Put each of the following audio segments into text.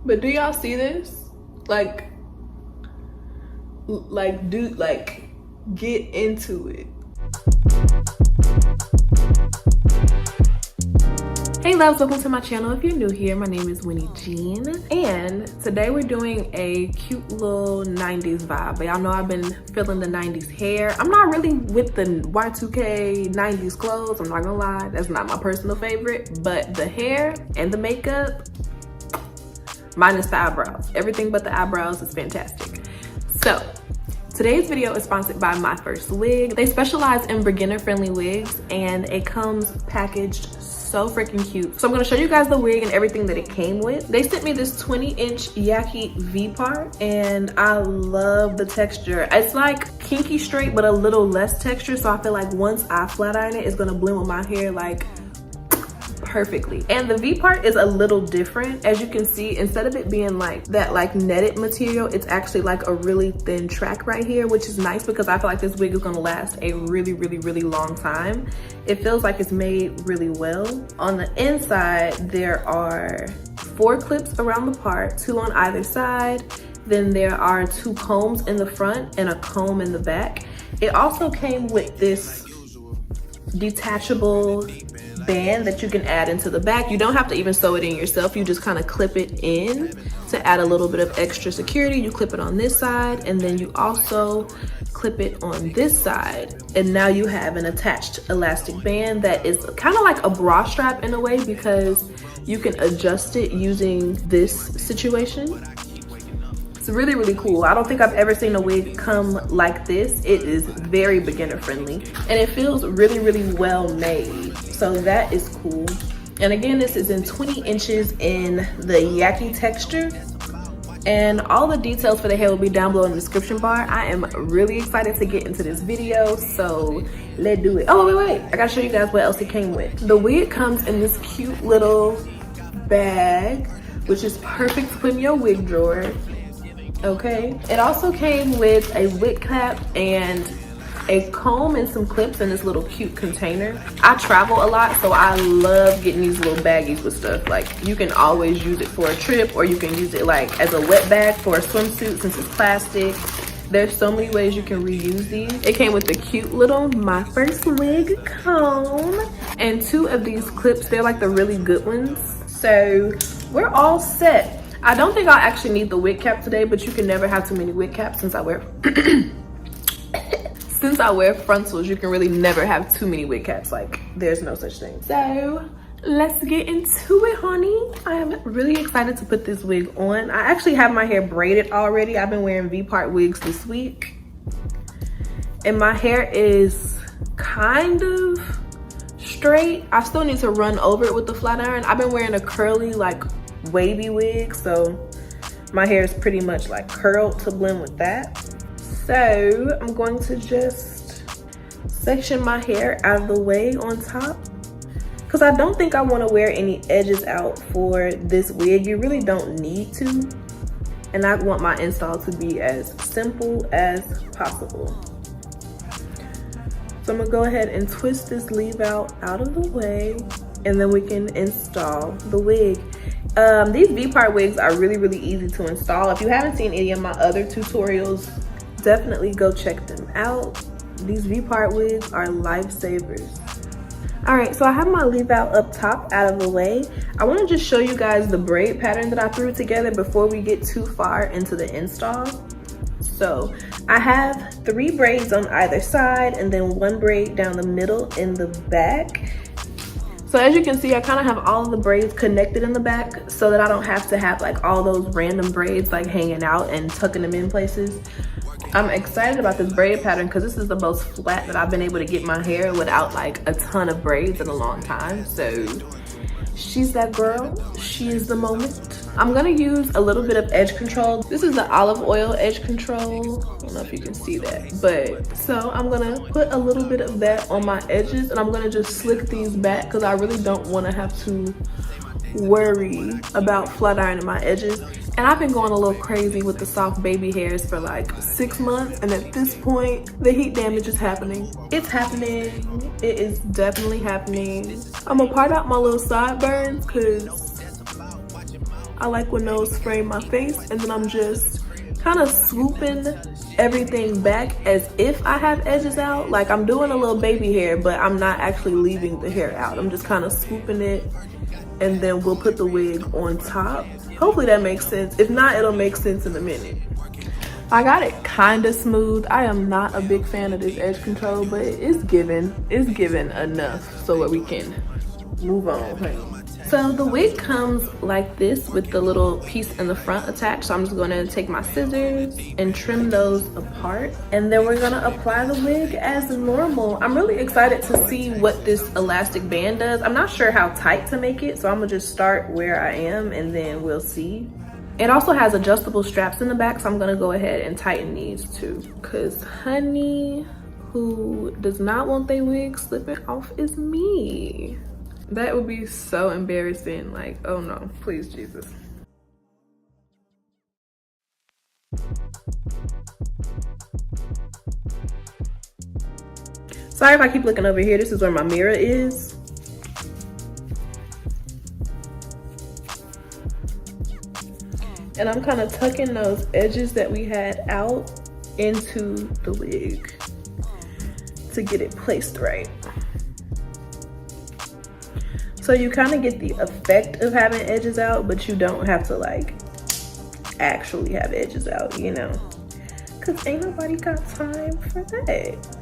But do y'all see this? Like get into it. Hey loves, welcome to my channel. If you're new here, my name is Winnie Jean, and today we're doing a cute little 90s vibe. But y'all know I've been feeling the 90s hair. I'm not really with the Y2K 90s clothes, I'm not gonna lie, that's not my personal favorite, but the hair and the makeup, minus the eyebrows, everything but the eyebrows is fantastic. So today's video is sponsored by MyFirstWig. They specialize in beginner-friendly wigs, and it comes packaged so freaking cute. So I'm gonna show you guys the wig and everything that it came with. They sent me this 20-inch Yaki V part, and I love the texture. It's like kinky straight, but a little less texture. So I feel like once I flat iron it, it's gonna blend with my hair like perfectly. And the V part is a little different. As you can see, instead of it being like that like netted material, it's actually like a really thin track right here, which is nice because I feel like this wig is gonna last a really long time. It feels like it's made really well. On the inside, there are 4 clips around the part, 2 on either side. Then there are 2 combs in the front and a comb in the back. It also came with this detachable band that you can add into the back. You don't have to even sew it in yourself. You just kind of clip it in to add a little bit of extra security. You clip it on this side, and then you also clip it on this side. And now you have an attached elastic band that is kind of like a bra strap in a way, because you can adjust it using this situation. It's really cool. I don't think I've ever seen a wig come like this. It is very beginner friendly, and it feels really well made. So that is cool. And again, this is in 20 inches in the Yaki texture. And all the details for the hair will be down below in the description bar. I am really excited to get into this video, so let's do it. Oh, wait. I gotta show you guys what else it came with. The wig comes in this cute little bag, which is perfect to put in your wig drawer. Okay, it also came with a wig cap and a comb and some clips in this little cute container. I travel a lot, so I love getting these little baggies with stuff. Like, you can always use it for a trip, or you can use it like as a wet bag for a swimsuit since it's plastic. There's so many ways you can reuse these. It came with the cute little MyFirstWig comb and 2 of these clips. They're like the really good ones. So we're all set. I don't think I'll actually need the wig cap today, but you can never have too many wig caps since I wear since I wear frontals. You can really never have too many wig caps. Like, there's no such thing. So let's get into it, honey. I am really excited to put this wig on. I actually have my hair braided already. I've been wearing V-part wigs this week, and my hair is kind of straight. I still need to run over it with the flat iron. I've been wearing a curly, like wavy wig, so my hair is pretty much like curled to blend with that. So I'm going to just section my hair out of the way on top, because I don't think I want to wear any edges out for this wig. You really don't need to, and I want my install to be as simple as possible. So I'm gonna go ahead and twist this leave out of the way, and then we can install the wig. These V-part wigs are really easy to install. If you haven't seen any of my other tutorials, definitely go check them out. These V-part wigs are lifesavers. All right, so I have my leave out up top out of the way. I want to just show you guys the braid pattern that I threw together before we get too far into the install. So I have 3 braids on either side, and then 1 braid down the middle in the back. So as you can see, I kind of have all of the braids connected in the back so that I don't have to have like all those random braids like hanging out and tucking them in places. I'm excited about this braid pattern because this is the most flat that I've been able to get my hair without like a ton of braids in a long time. So she's that girl, she is the moment. I'm gonna use a little bit of edge control. This is the olive oil edge control. I don't know if you can see that, but so I'm gonna put a little bit of that on my edges, and I'm gonna just slick these back because I really don't want to have to worry about flat ironing my edges. And I've been going a little crazy with the soft baby hairs for like 6 months, and at this point the heat damage is happening. It's happening. It is definitely happening. I'm gonna part out my little sideburns because I like when those frame my face, and then I'm just kind of swooping everything back as if I have edges out. Like I'm doing a little baby hair, but I'm not actually leaving the hair out. I'm just kind of swooping it, and then we'll put the wig on top. Hopefully that makes sense. If not, it'll make sense in a minute. I got it kind of smooth. I am not a big fan of this edge control, but it's given enough so that we can move on, honey. So the wig comes like this with the little piece in the front attached. So I'm just gonna take my scissors and trim those apart. And then we're gonna apply the wig as normal. I'm really excited to see what this elastic band does. I'm not sure how tight to make it, so I'm gonna just start where I am and then we'll see. It also has adjustable straps in the back, so I'm gonna go ahead and tighten these too. Cause honey, who does not want their wig slipping off is me. That would be so embarrassing. Like, oh no, please Jesus. Sorry if I keep looking over here. This is where my mirror is. And I'm kind of tucking those edges that we had out into the wig to get it placed right. So you kind of get the effect of having edges out, but you don't have to like actually have edges out, you know? Cause ain't nobody got time for that.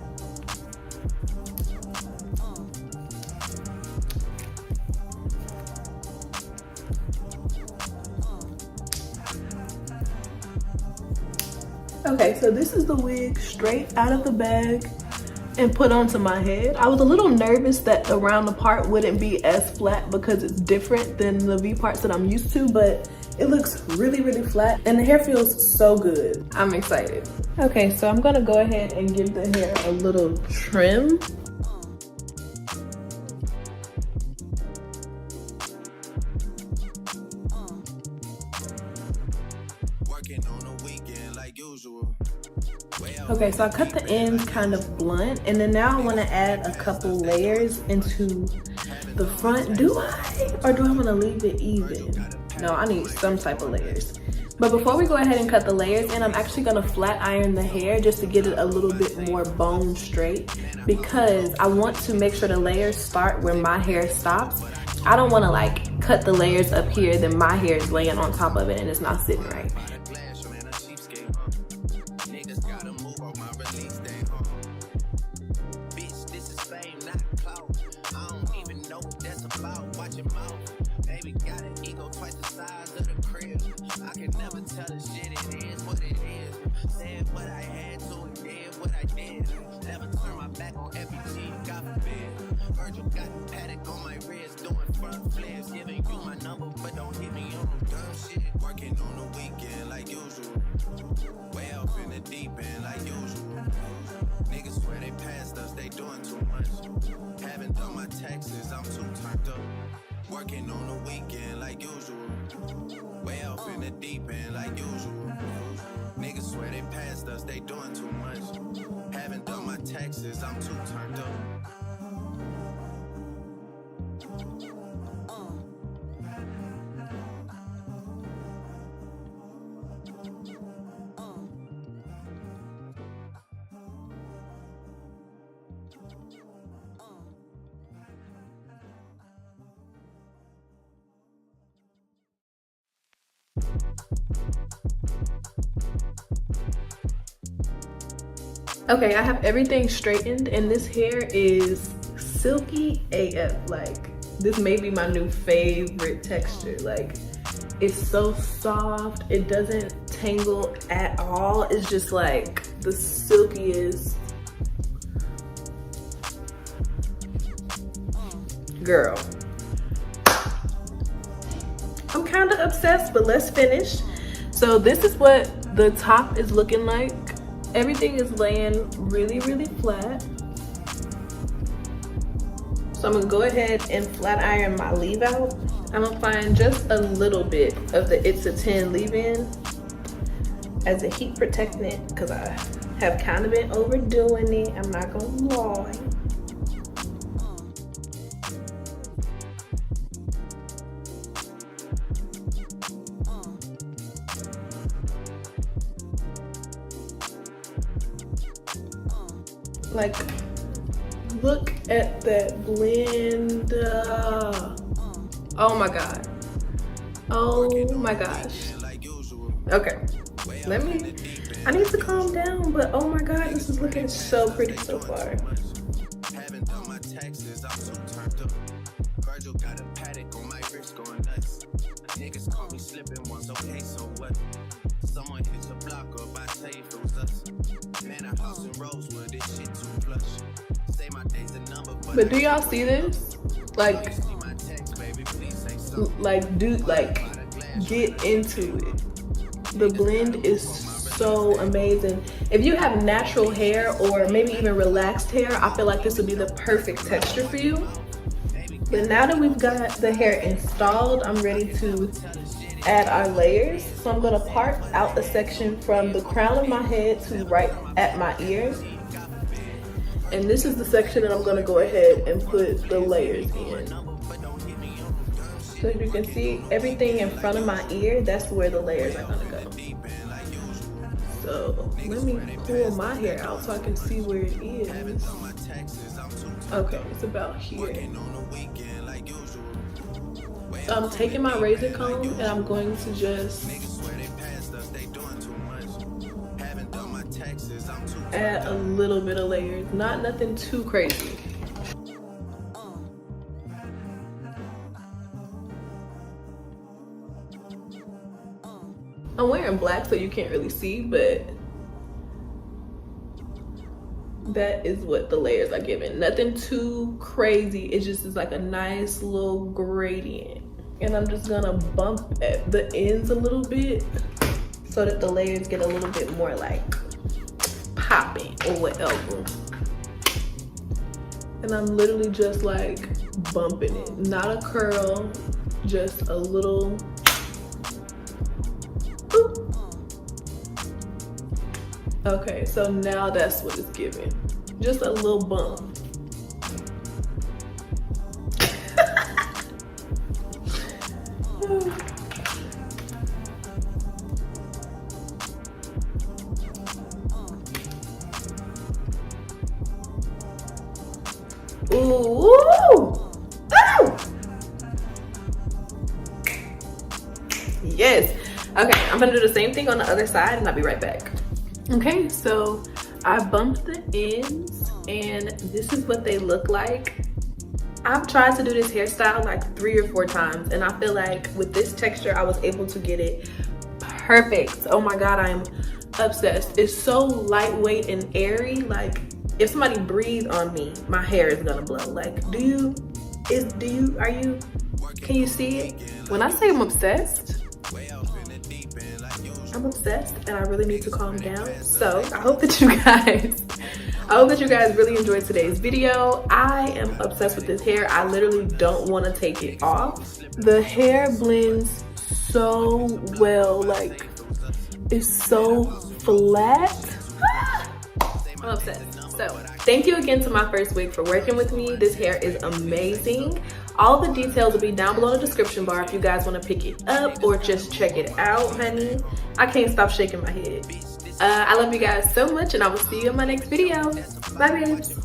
Okay, so this is the wig straight out of the bag and put onto my head. I was a little nervous that the round part wouldn't be as flat because it's different than the V parts that I'm used to, but it looks really, really flat and the hair feels so good. I'm excited. Okay, so I'm gonna go ahead and give the hair a little trim. Okay, so I cut the ends kind of blunt, and then now I want to add a couple layers into the front. Do I? Or do I want to leave it even? No, I need some type of layers. But before we go ahead and cut the layers in, I'm actually going to flat iron the hair just to get it a little bit more bone straight, because I want to make sure the layers start where my hair stops. I don't want to like cut the layers up here, then my hair is laying on top of it and it's not sitting right. Working on the weekend like usual. Way off in the deep end like usual. Niggas swear they passed us, they doing too much. Haven't done my taxes, I'm too turned up. Okay, I have everything straightened and this hair is silky AF. Like, this may be my new favorite texture. Like, it's so soft, it doesn't tangle at all. It's just like the silkiest. Girl, I'm kind of obsessed, but let's finish. So this is what the top is looking like. Everything is laying really, really flat. So I'm gonna go ahead and flat iron my leave out. I'm applying just a little bit of the It's a 10 leave-in as a heat protectant because I have kind of been overdoing it, I'm not gonna lie. Like, look at that blend. Oh my god. Oh my gosh. Okay, I need to calm down, but oh my god, this is looking so pretty so far. Haven't done my taxes, I'm too turned up. Virgil got a paddock on my wrist going nuts. Niggas caught me slipping once, okay, so what? Someone hits a block up, I say it was us. Man, a house in Rosewood, this shit too flush. Say my day's a number, But do y'all see this? Like, get into it. The blend is so amazing. If you have natural hair or maybe even relaxed hair, I feel like this would be the perfect texture for you. But now that we've got the hair installed, I'm ready to add our layers. So I'm gonna part out a section from the crown of my head to right at my ears. And this is the section that I'm gonna go ahead and put the layers in. So as you can see, everything in front of my ear, that's where the layers are gonna go. So let me pull my hair out so I can see where it is. Okay, it's about here. So I'm taking my razor comb and I'm going to just add a little bit of layers, nothing too crazy. I'm wearing black so you can't really see, but that is what the layers are giving. Nothing too crazy, it just is like a nice little gradient. And I'm just gonna bump at the ends a little bit so that the layers get a little bit more like popping or whatever. And I'm literally just like bumping it, not a curl, just a little boop. Okay, so now that's what it's giving, just a little bump. Ooh. Ooh. Yes. Okay, I'm gonna do the same thing on the other side and I'll be right back. Okay, so I bumped the ends and this is what they look like. I've tried to do this hairstyle like 3 or 4 times and I feel like with this texture I was able to get it perfect. Oh my god, I'm obsessed. It's so lightweight and airy. Like if somebody breathes on me, my hair is gonna blow. Like can you see it? When I say I'm obsessed and I really need to calm down. So I hope that you guys really enjoyed today's video. I am obsessed with this hair. I literally don't want to take it off. The hair blends so well, like it's so flat. I'm obsessed. So thank you again to MyFirstWig for working with me. This hair is amazing. All the details will be down below in the description bar if you guys want to pick it up or just check it out, honey. I can't stop shaking my head. I love you guys so much and I will see you in my next video. Bye, babes.